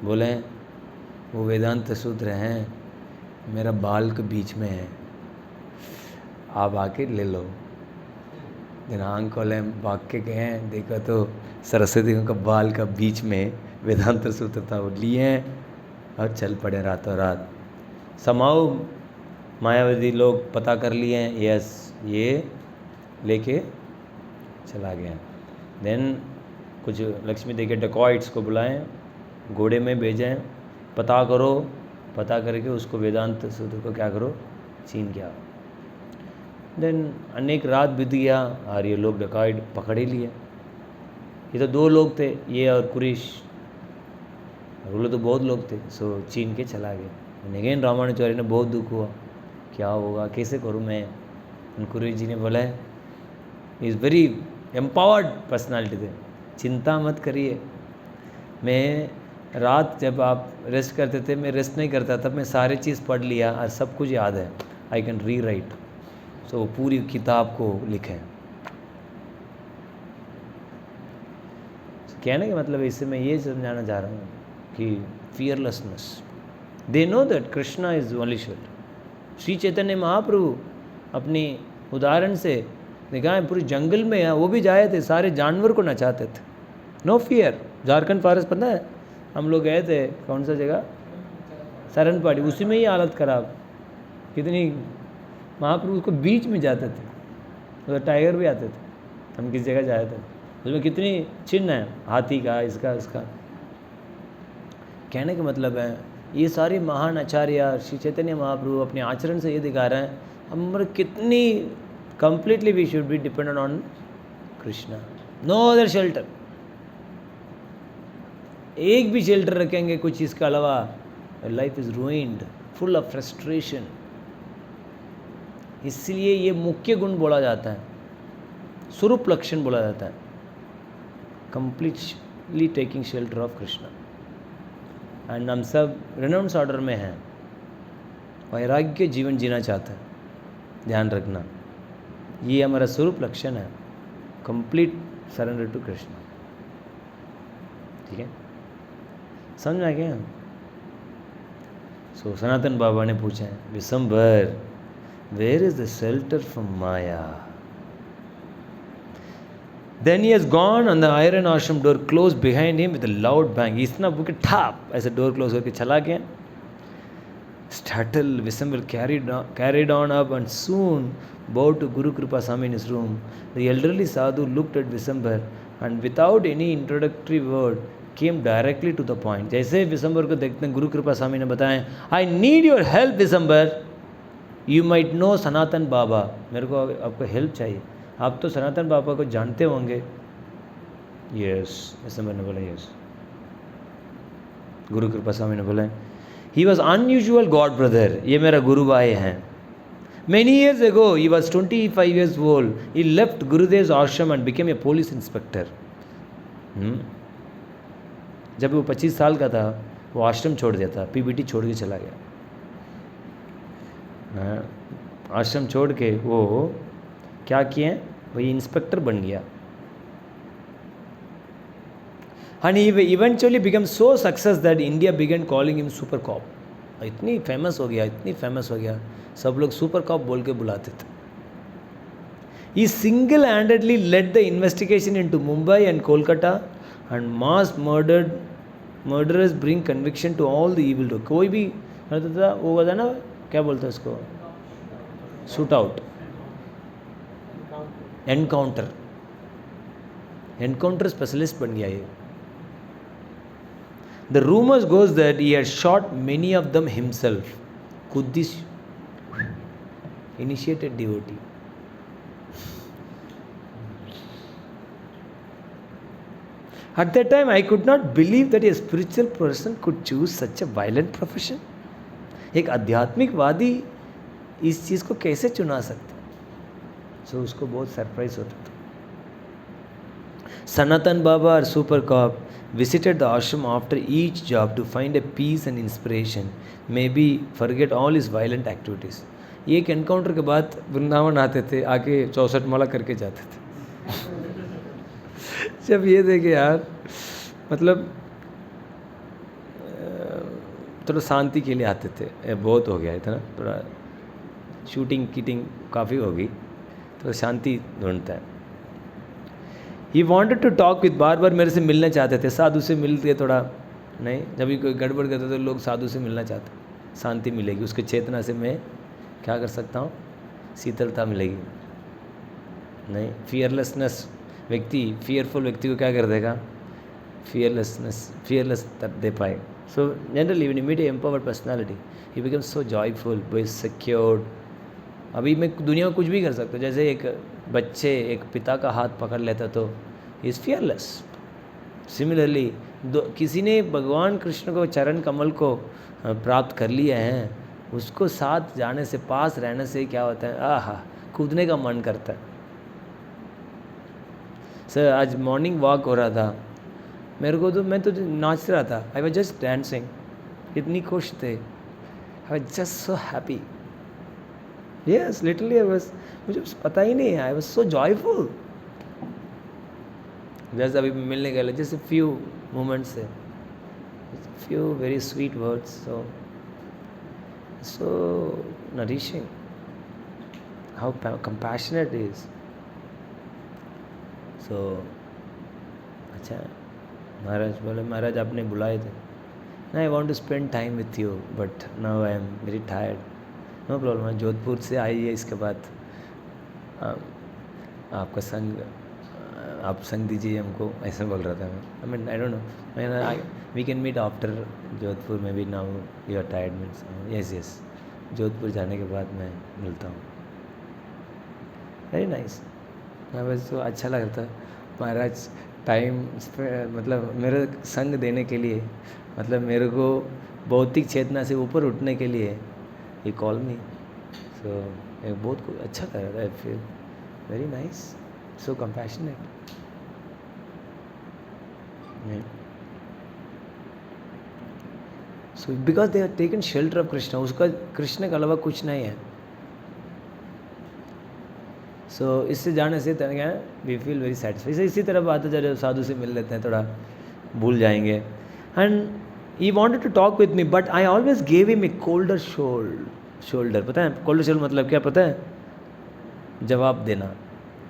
बोले वो वेदांत सूत्र हैं, मेरा बाल के बीच में है, आप आके ले लो। दिन आंख खोले, भाग के गए हैं, देखा तो सरस्वती का बाल का बीच में वेदांत सूत्र था, वो लिए हैं और चल पड़े रातों रात। समाओ मायावती लोग पता कर लिए हैं, यस ये लेके चला गया। देन कुछ लक्ष्मी देवी के डकॉइट्स को बुलाएं, घोड़े में भेजें, पता करो, पता करके उसको वेदांत सूत्र को क्या करो, छीन के आओ। देन अनेक रात बीत गया और ये लोग डकॉइट पकड़ ही लिए। ये तो 2 लोग थे, ये और कुरेश, वो लोग तो बहुत लोग थे। सो छीन के चला गया। अगेन रामानुचार्य ने बहुत दुख हुआ, क्या होगा, कैसे करूँ मैं। कुरेश जी ने बोला इज़ वेरी एम्पावर्ड पर्सनालिटी थे, चिंता मत करिए, मैं रात जब आप रेस्ट करते थे, मैं रेस्ट नहीं करता तब मैं सारी चीज़ पढ़ लिया और सब कुछ याद है, आई कैन री राइट। सो वो पूरी किताब को लिखें। कहने का मतलब इससे मैं ये समझाना चाह रहा हूँ कि fearlessness, they know that Krishna is only shelter. Shri Chaitanya Mahaprabhu अपनी उदाहरण से देखा है, पूरे जंगल में है, वो भी जाए थे, सारे जानवर को नचाते थे, नो फियर। झारखंड फॉरेस्ट पता है, हम लोग गए थे, कौन सा जगह, सरन पहाड़ी, उसी में ही हालत ख़राब, कितनी महाप्रभु उसको बीच में जाते थे, उधर टाइगर भी आते थे, हम किस जगह जाए थे, उसमें कितनी चिन्ह है, हाथी का, इसका इसका। कहने का मतलब है ये सारे महान आचार्य श्री चैतन्य महाप्रभु अपने आचरण से ये दिखा रहे हैं हम कितनी completely we should be dependent on Krishna, no other shelter. एक भी शेल्टर रखेंगे कुछ चीज़ के अलावा, life is ruined, full of frustration. इसलिए ये मुख्य गुण बोला जाता है, स्वरूप लक्षण बोला जाता है, completely taking shelter of Krishna. And हम सब रिनाउंस ऑर्डर में हैं, वैराग्य जीवन जीना चाहते हैं, ध्यान रखना ये हमारा स्वरूप लक्षण है, कंप्लीट सरेंडर टू कृष्ण। ठीक है, समझ में आ गया। सो सनातन बाबा ने पूछा है, Vishambhar where is the shelter from maya. Then he has gone and the iron ashram door closed behind him with a loud bang. इतना बुक ठाप ऐसे डोर क्लोज करके चला गया. Startled, Visambar carried on up and soon bowed to Guru Kripa Swami in his room. The elderly sadhu looked at Visambar and without any introductory word came directly to the point. जैसे विसम्बर को देखते हैं गुरु कृपा स्वामी ने बताया, I need your help विसम्बर. You might know सनातन बाबा. मेरे को आपको help चाहिए. आप तो सनातन बाबा को जानते होंगे. यस, विसम्बर ने बोला यस. गुरु कृपा स्वामी ने बोला He was unusual god brother. ये मेरा गुरु भाई हैं. Many years ago, he was 25 years old. He left Gurudev's ashram and became a police inspector. जब वो 25 साल का था, वो आश्रम छोड़ दिया था, पीबीटी छोड़ के चला गया. आश्रम छोड़ के वो क्या किए, वही इंस्पेक्टर बन गया. And he eventually became so success that India began calling him super cop. इतनी फेमस हो गया, सब लोग सुपर कॉप बोल के बुलाते थे. He single-handedly led the investigation into Mumbai and Kolkata and mass murderers bring conviction to all the evil. कोई भी होता था, वो होता ना, क्या बोलते हैं उसको, शूट आउट, एनकाउंटर स्पेशलिस्ट बन गया ये. The rumors goes that he had shot many of them himself. Kuddis initiated devotee. At that time, I could not believe that a spiritual person could choose such a violent profession. एक आध्यात्मिकवादी इस चीज़ को कैसे चुना सकता. So उसको बहुत surprise होता था. Sanatan Baba or Super Cop visited the ashram after each job to find a peace and inspiration, maybe forget all his violent activities. एक एनकाउंटर के बाद वृंदावन आते थे, आके 64 माला करके जाते थे. जब ये देखे यार, मतलब थोड़ा शांति के लिए आते थे. बहुत हो गया इतना, थोड़ा शूटिंग कीटिंग काफ़ी होगी, तो शांति ढूंढता है. He wanted to talk with, बार बार मेरे से मिलना चाहते थे. साधु से मिलते थोड़ा नहीं, जब भी कोई गड़बड़ करते तो लोग साधु से मिलना चाहते. शांति मिलेगी उसके चेतना से, मैं क्या कर सकता हूँ, शीतलता मिलेगी. नहीं, फियरलेसनेस व्यक्ति, फियरफुल व्यक्ति को क्या कर देगा, फियरलेस दे पाए. So generally when you meet a empowered personality, he becomes so joyful, very secured. अभी मैं दुनिया में कुछ भी कर सकता हूँ. जैसे एक बच्चे एक पिता का हाथ पकड़ लेता तो इज़ फियरलेस. सिमिलरली किसी ने भगवान कृष्ण को चरण कमल को प्राप्त कर लिया है, उसको साथ जाने से, पास रहने से क्या होता है, आहा, कूदने का मन करता है. सर आज मॉर्निंग वॉक हो रहा था, मेरे को तो, मैं तो नाच रहा था. आई वॉज जस्ट डांसिंग, इतनी खुश थे. I was just so happy. Yes, literally I was, मुझे पता ही नहीं है, आई वॉज सो जॉयफुल. जैसे अभी मिलने गए, जैसे फ्यू मोमेंट्स से, few very sweet words, so nourishing, how compassionate is. So अच्छा, महाराज बोले, महाराज आपने बुलाए थे ना, I want to spend time with you but now I am very tired. No problem. Jodhpur से आई है, इसके बाद आपका संग, आप संग दीजिए हमको, ऐसा बोल रहा था मैं. I mean I don't know, मैंने we can meet after Jodhpur में भी. Now you are tired means yes, Jodhpur जाने के बाद मैं मिलता हूँ. Very nice. मैं बस तो अच्छा लग रहा था महाराज, टाइम मतलब मेरे संग देने के लिए, मतलब मेरे को भौतिक चेतना से ऊपर उठने के लिए ही कॉल मी. सो एक बहुत अच्छा कर रहा था. I feel very nice, so compassionate. So because they are taken shelter of Krishna. उसका कृष्ण के अलावा कुछ नहीं है. सो इससे जाने से क्या है, वी फील वेरी सेटिस्फाइड. इसी तरह बात है, जब साधु से मिल लेते हैं थोड़ा भूल जाएंगे. And he wanted to talk with me but I always gave him a colder shoulder. पता है कोल्डर शोल्डर मतलब क्या, पता है, जवाब देना.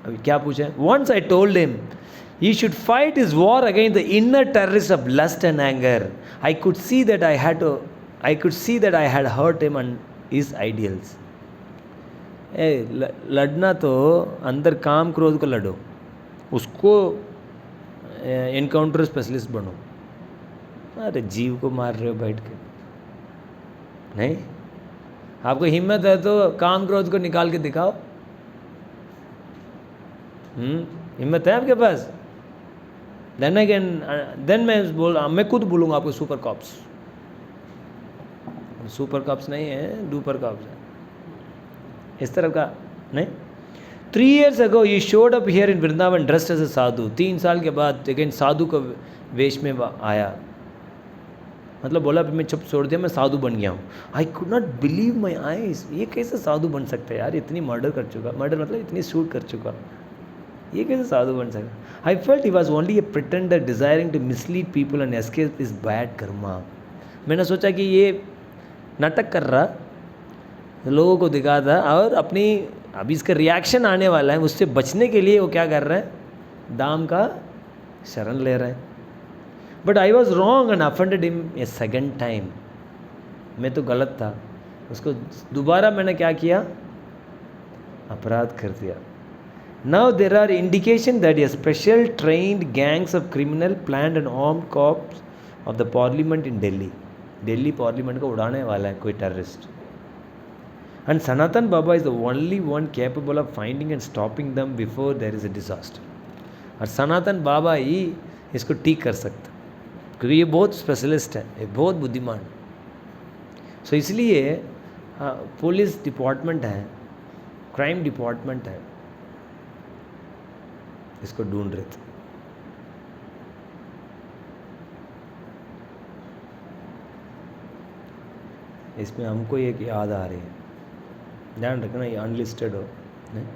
अभी क्या पूछा है? Once I told him he should fight his war against the inner terrorists of lust and anger. I could see that I had hurt him and his ideals. लड़ना तो अंदर काम क्रोध को लड़ो, उसको एनकाउंटर स्पेशलिस्ट बनो। अरे जीव को मार रहे हो बैठ के, नहीं? आपको हिम्मत है तो काम क्रोध को निकाल के दिखाओ। हिम्मत है आपके पास? देन मैं खुद बोलूँगा आपको सुपर कॉप्स। सुपर कॉप्स नहीं है, डुपर कॉप्स है, इस तरह का नहीं। 3 years ago he showed up here in Vrindavan dressed as a साधु। 3 साल के बाद अगेन साधु का वेश में आया, मतलब बोला मैं चुप छोड़ दिया, मैं साधु बन गया हूँ। I could not believe my eyes, ये कैसे साधु बन सकता है यार? इतनी मर्डर कर चुका, मर्डर मतलब इतनी शूट कर चुका, ये कैसे साधु बन सकता? I felt he was only a pretender desiring to mislead people and escape this bad karma. मैंने सोचा कि ये नाटक कर रहा, लोगों को दिखाता, और अपनी अभी इसका रिएक्शन आने वाला है, उससे बचने के लिए वो क्या कर रहा है? दाम का शरण ले रहा है। But I was wrong and offended him a second time. मैं तो गलत था, उसको दोबारा मैंने क्या किया? अपराध कर दिया। Now there are indication that a special trained gangs of criminal planned and armed cops of the parliament in Delhi. Delhi parliament को उड़ाने वाला है कोई terrorist. And Sanatan Baba is the only one capable of finding and stopping them before there is a disaster. और सनातन बाबा ही इसको ठीक कर सकता, क्योंकि ये बहुत स्पेशलिस्ट है, ये बहुत बुद्धिमान। सो इसलिए पुलिस डिपार्टमेंट है, क्राइम डिपार्टमेंट है, इसको ढूंढ रहे थे। इसमें हमको एक याद आ रही है, ध्यान रखना ये अनलिस्टेड हो, नहीं?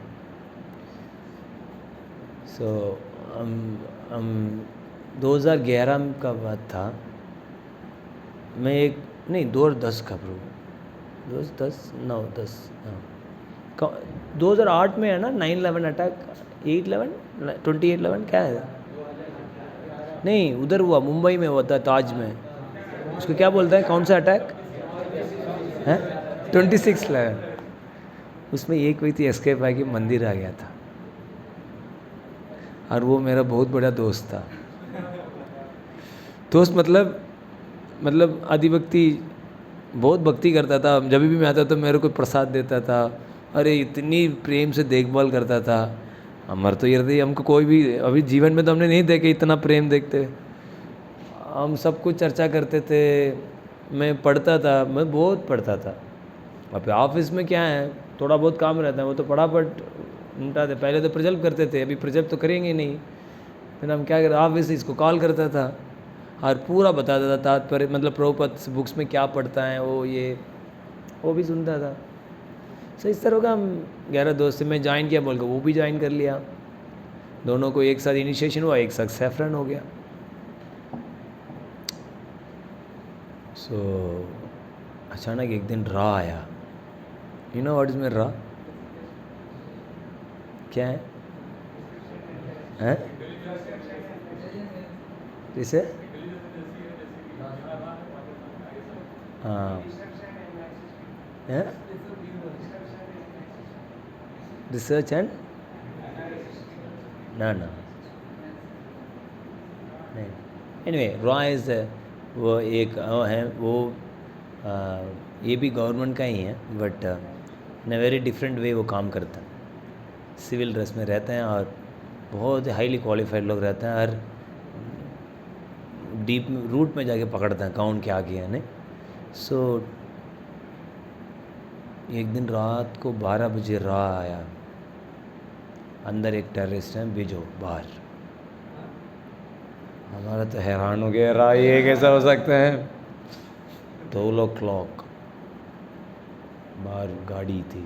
सो 2011 का बात था, मैं एक नहीं 2010 का प्रो 2008 में है ना 9/11 अटैक, 28/11 क्या है? नहीं, उधर हुआ, मुंबई में हुआ था, ताज में। उसको क्या बोलता है, कौन सा अटैक है? 26/11। उसमें एक व्यक्ति एस्केप आया कि मंदिर आ गया था, और वो मेरा बहुत बड़ा दोस्त था। दोस्त मतलब आदि भक्ति, बहुत भक्ति करता था। जब भी मैं आता तो मेरे को प्रसाद देता था, अरे इतनी प्रेम से देखभाल करता था। हमारे तो ये रहती, हमको कोई भी अभी जीवन में तो हमने नहीं देखे इतना प्रेम देखते। हम सब कुछ चर्चा करते थे, मैं पढ़ता था, मैं बहुत पढ़ता था। अब ऑफिस में क्या है, थोड़ा बहुत काम रहता है, वो तो फटाफट निपटाते। पहले तो प्रेजल्व करते थे, अभी प्रेजल्व तो करेंगे नहीं, फिर हम क्या करते, ऑफिस से इसको कॉल करता था और पूरा बताता था तात्पर्य, मतलब प्रभुपद बुक्स में क्या पढ़ता है वो भी सुनता था। सो इस तरह का हम 11 दोस्त से मैं ज्वाइन किया बोल के वो भी ज्वाइन कर लिया, दोनों को एक साथ इनिशिएशन हुआ, एक साथ सैफरन हो गया। सो अचानक एक दिन रा आया। यू नो व्हाट इज में रा? क्या है? हैं? इसे हाँ, रिसर्च एंड ना नहीं, एनीवे रॉ इज वो एक है, वो ये भी गवर्नमेंट का ही है, but in a very different way वो काम करता है। सिविल ड्रेस में रहते हैं और बहुत हाईली क्वालिफाइड लोग रहते हैं, और डीप रूट में जाके पकड़ते हैं कौन क्या किया, नहीं? सो एक दिन रात को 12 बजे रा आया, अंदर एक टेररिस्ट है, बिजो बाहर। हमारा तो हैरान हो गया, रा ये कैसा हो सकता है? 12 o'clock बाहर गाड़ी थी,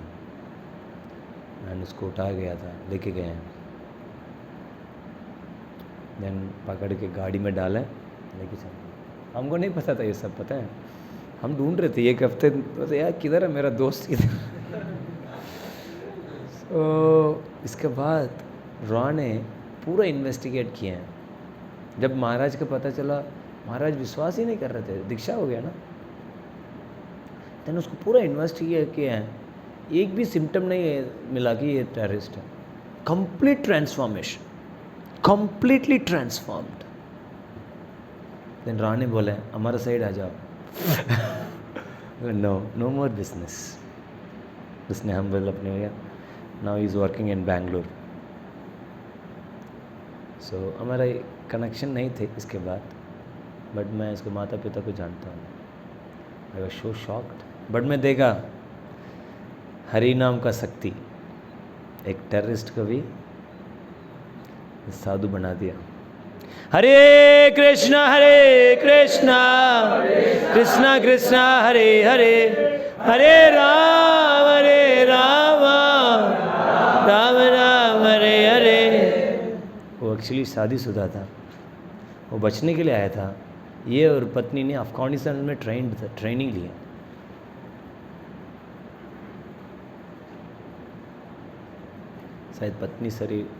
मैंने उसको उठा गया था, लेके गए हैं, देन पकड़ के गाड़ी में डाला, लेके चल। हमको नहीं पता था ये सब, पता है, हम ढूंढ रहे थे एक हफ्ते, तो यार किधर है मेरा दोस्त, किधर? तो इसके बाद रॉ ने पूरा इन्वेस्टिगेट किया है। जब महाराज को पता चला, महाराज विश्वास ही नहीं कर रहे थे, दीक्षा हो गया ना, देन उसको पूरा इन्वेस्टिगेट किया है, एक भी सिम्टम नहीं मिला कि ये टेररिस्ट है। Complete transformation, completely transformed. Then रॉ ने बोला हमारा साइड आ जाओ। No more business. उसने हम बोल अपने हो गया, now is working in Bangalore. So हमारा कनेक्शन नहीं थे इसके बाद, बट मैं इसको माता पिता को जानता हूँ। I was so shocked, but मैं देखा हरि नाम का शक्ति एक टेररिस्ट को भी साधु बना दिया। हरे कृष्णा कृष्णा कृष्णा हरे हरे, हरे राम राम राम हरे हरे। वो एक्चुअली शादीशुदा था, वो बचने के लिए आया था। ये और पत्नी ने अफगानिस्तान में ट्रेनिंग लिया। शायद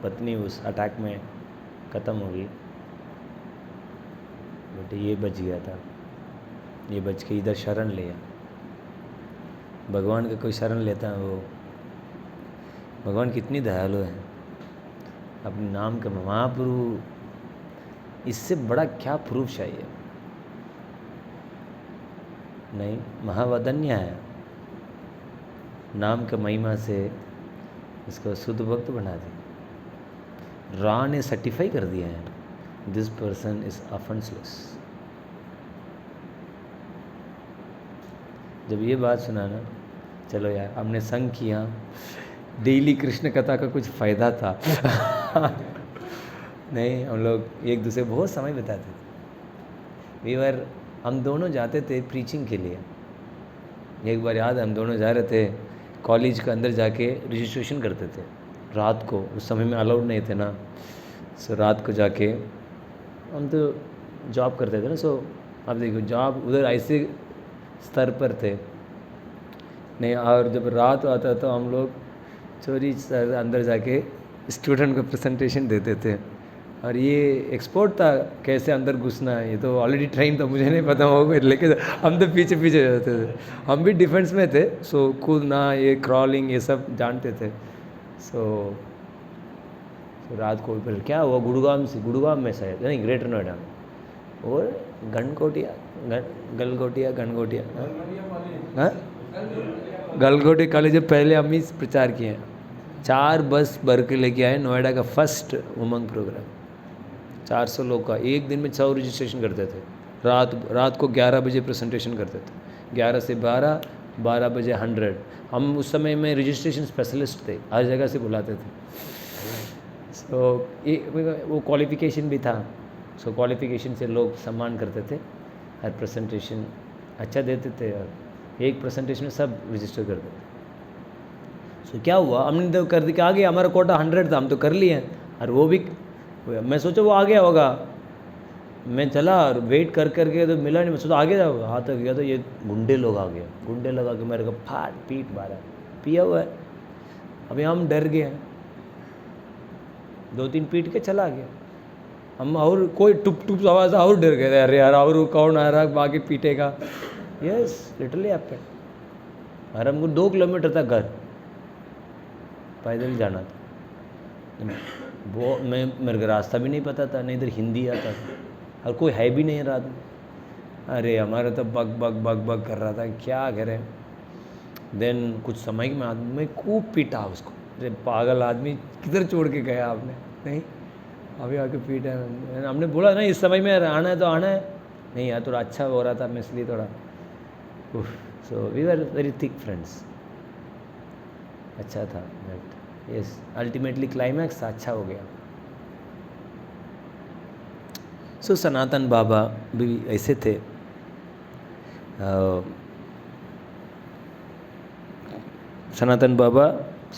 पत्नी उस अटैक में ख़त्म हो गई, बट ये बच गया था। ये बच के इधर शरण लिया। भगवान का कोई शरण लेता है, वो भगवान कितनी दयालु है। अपने नाम का महाप्रभु, इससे बड़ा क्या प्रूफ चाहिए? नहीं, महावदन्य है। नाम का महिमा से इसको शुद्ध भक्त बना दिया। रॉ ने सर्टिफाई कर दिया है, दिस पर्सन इज ऑफेंसलेस। जब ये बात सुना ना, चलो यार हमने संग किया, डेली कृष्ण कथा का कुछ फ़ायदा था। नहीं, हम लोग एक दूसरे बहुत समय बिताते थे। हम दोनों जाते थे प्रीचिंग के लिए। एक बार याद है, हम दोनों जा रहे थे कॉलेज के अंदर, जाके रजिस्ट्रेशन करते थे रात को। उस समय में अलाउड नहीं थे ना, सो रात को जाके हम तो जॉब करते थे ना। सो आप देखो, जॉब उधर ऐसे स्तर पर थे नहीं, और जब रात आता तो हम लोग चोरी अंदर जाके स्टूडेंट को प्रेजेंटेशन देते थे। और ये एक्सपोर्ट था, कैसे अंदर घुसना है, ये तो ऑलरेडी ट्रेन था, मुझे नहीं पता होगा, लेकिन हम तो पीछे पीछे जाते थे। हम भी डिफेंस में थे, सो कूदना, ये क्रॉलिंग, ये सब जानते थे। सो रात को फिर क्या हुआ, गुड़गांव में शायद नहीं, ग्रेटर नोएडा में, और गलगोटिया हाँ, गलगोटी कॉलेज जब पहले हम ही प्रचार किए हैं। 4 बस भर के लेके आए, नोएडा का फर्स्ट उमंग प्रोग्राम। 400 लोग का, एक दिन में 100 रजिस्ट्रेशन करते थे। रात को 11 बजे प्रेजेंटेशन करते थे, 11 से 12, 12 बजे 100। हम उस समय में रजिस्ट्रेशन स्पेशलिस्ट थे, हर जगह से बुलाते थे। सो वो क्वालिफ़िकेशन भी था। सो क्वालिफ़िकेशन से लोग सम्मान करते थे, हर प्रेजेंटेशन अच्छा देते थे, और एक प्रेजेंटेशन में सब रजिस्टर करते थे। सो क्या हुआ, हमने तो कर दी कि आ गया, हमारा कोटा 100 था, हम तो कर लिए। और वो भी, मैं सोचा वो आ गया होगा, मैं चला और वेट कर के तो मिला नहीं। मैं सोचा आ गया होगा, हाथ तक गया तो ये गुंडे लोग आ गए। गुंडे लोग आके मेरे को पीट मारा, पिया हुआ है। अभी हम डर गए हैं, 2-3 पीट के चला गया। हम और कोई टुप आवाज़ और डर गए, अरे यार और कौन आ रहा बाकी पीटेगा। Yes, literally happened. और हमको 2 किलोमीटर तक घर पैदल जाना था। वो मेरे को रास्ता भी नहीं पता था, नहीं इधर हिंदी आता था, और कोई है भी नहीं रात में। अरे हमारा तो बग कर रहा था, क्या करें। देन कुछ समय में आदमी खूब पीटा उसको, अरे पागल आदमी किधर छोड़ के गया आपने, नहीं अभी आके पीटा। हमने बोला नहीं, इस समय में आना है तो आना है। नहीं यार, थोड़ा अच्छा हो रहा था मैं, इसलिए थोड़ा so we were very thick friends. अच्छा था, बट यस, अल्टीमेटली क्लाइमैक्स अच्छा हो गया। सो सनातन बाबा भी ऐसे थे। सनातन बाबा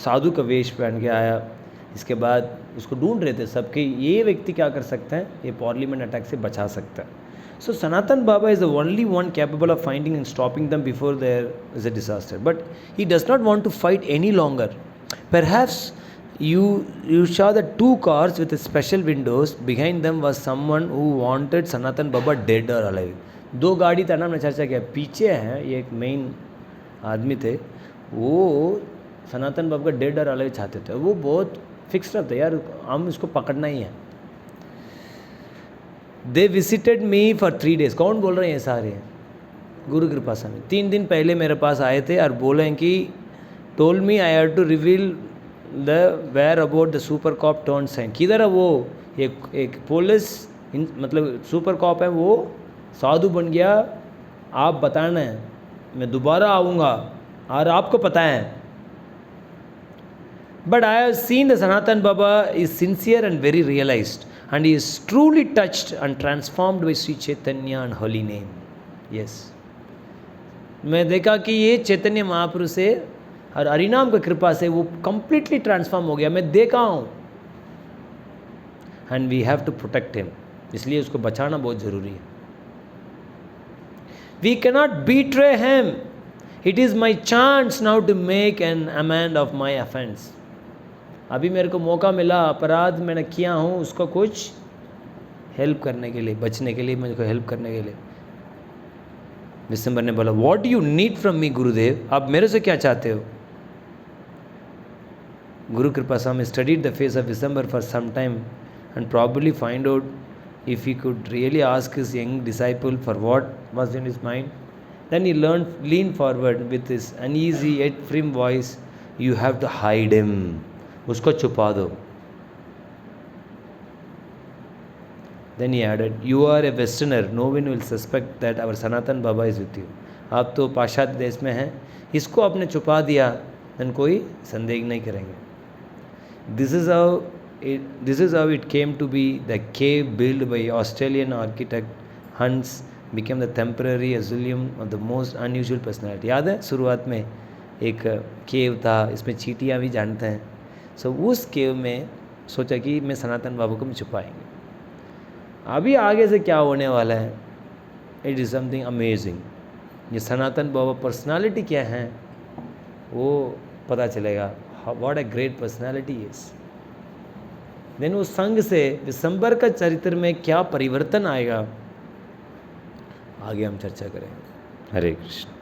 साधु का वेश पहन के आया। इसके बाद उसको ढूंढ रहे थे सबके, ये व्यक्ति क्या कर सकते हैं, ये पार्लियामेंट अटैक से बचा सकता है। So Sanatan Baba is the only one capable of finding and stopping them before there is a disaster. But he does not want to fight any longer. Perhaps You saw the 2 cars with special windows. Behind them was someone who wanted Sanatan Baba dead or alive. 2 गाड़ी था ना, हमने चर्चा किया. पीछे है ये एक मेन आदमी थे, वो सनातन बाबा का डेड और अलाइव चाहते थे. वो बहुत फिक्स रहता यार, हम इसको पकड़ना ही है. They visited me for 3 days. कौन बोल रहे हैं ये सारे? गुरु कृपा स्वामी 3 दिन पहले मेरे पास आए थे और बोले कि told me I have to reveal the whereabouts the super cop turned saint. किधर है वो? एक पुलिस मतलब सुपर कॉप है, वो साधु बन गया. आप बताना है, मैं दोबारा आऊँगा और आपको पता है. But I have seen the Sanatan Baba is sincere and very realised and he is truly touched and transformed by Sri Chaitanya and holy name. Yes, मैं देखा कि ये चैतन्य महापुरुष से और हरिनाम की कृपा से वो completely ट्रांसफॉर्म हो गया. मैं देखा हूँ. and we have to protect him. इसलिए उसको बचाना बहुत ज़रूरी है. we cannot betray him. it is my chance now to make an amend of my offense. अभी मेरे को मौका मिला, अपराध मैंने किया हूँ, उसको कुछ हेल्प करने के लिए, बचने के लिए, मुझे को हेल्प करने के लिए. विशंबर ने बोला, what you need from me Gurudev, आप मेरे से क्या चाहते हो? Guru Kripa Swami studied the face of Vishambhar for some time and probably find out if he could really ask his young disciple for what was in his mind. Then he lean forward with his uneasy yet firm voice, you have to hide him. उसको छुपा दो. Then he added, you are a westerner, no one will suspect that our Sanatan Baba is with you. आप तो पाश्चात्य देश में हैं, इसको आपने छुपा दिया, then कोई संदेह नहीं करेंगे. This is how it came to be. The cave built by Australian architect Hans became the temporary asylum of the most unusual personality. याद है शुरुआत में एक केव था, इसमें चींटियाँ भी जानते हैं. सो उस केव में सोचा कि मैं सनातन बाबा को छुपाएंगे. अभी आगे से क्या होने वाला है, इट इज़ समथिंग अमेजिंग. ये सनातन बाबा पर्सनालिटी क्या है वो पता चलेगा. What a great personality is. Then उस संघ से विशंबर का चरित्र में क्या परिवर्तन आएगा, आगे हम चर्चा करेंगे. हरे कृष्ण.